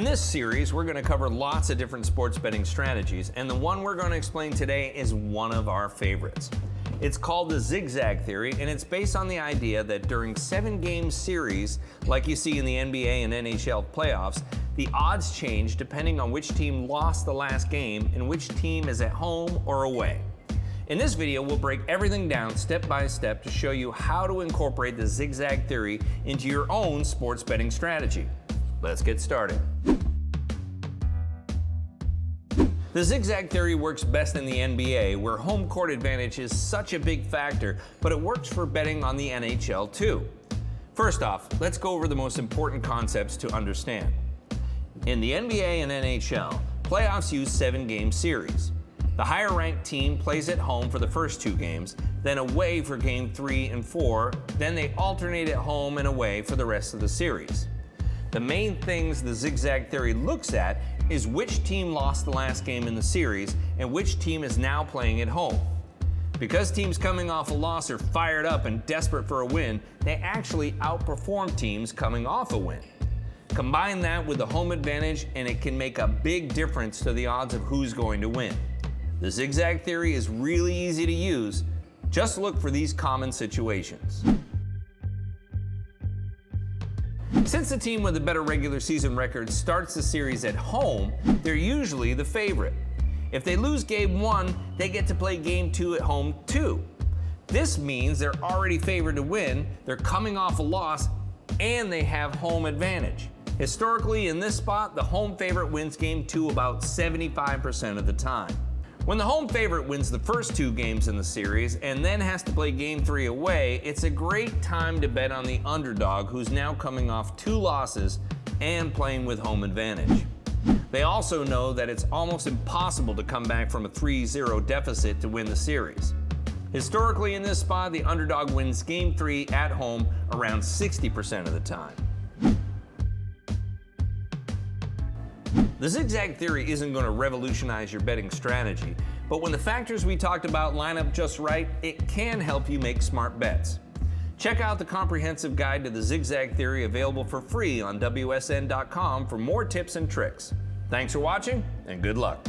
In this series, we're going to cover lots of different sports betting strategies, and the one we're going to explain today is one of our favorites. It's called the Zig Zag Theory, and it's based on the idea that during 7-game series, like you see in the NBA and NHL playoffs, the odds change depending on which team lost the last game and which team is at home or away. In this video, we'll break everything down step by step to show you how to incorporate the Zig Zag Theory into your own sports betting strategy. Let's get started. The Zig Zag Theory works best in the NBA, where home court advantage is such a big factor, but it works for betting on the NHL too. First off, let's go over the most important concepts to understand. In the NBA and NHL, playoffs use 7-game series. The higher-ranked team plays at home for the first 2 games, then away for game 3 and 4, then they alternate at home and away for the rest of the series. The main things the Zig Zag Theory looks at is which team lost the last game in the series and which team is now playing at home. Because teams coming off a loss are fired up and desperate for a win, they actually outperform teams coming off a win. Combine that with the home advantage and it can make a big difference to the odds of who's going to win. The Zig Zag Theory is really easy to use. Just look for these common situations. Since the team with a better regular season record starts the series at home, they're usually the favorite. If they lose game 1, they get to play game 2 at home too. This means they're already favored to win, they're coming off a loss, and they have home advantage. Historically, in this spot, the home favorite wins game 2 about 75% of the time. When the home favorite wins the first 2 games in the series and then has to play game 3 away, it's a great time to bet on the underdog, who's now coming off 2 losses and playing with home advantage. They also know that it's almost impossible to come back from a 3-0 deficit to win the series. Historically, in this spot, the underdog wins game 3 at home around 60% of the time. The Zig Zag Theory isn't going to revolutionize your betting strategy, but when the factors we talked about line up just right, it can help you make smart bets. Check out the comprehensive guide to the Zig Zag Theory available for free on WSN.com for more tips and tricks. Thanks for watching, and good luck.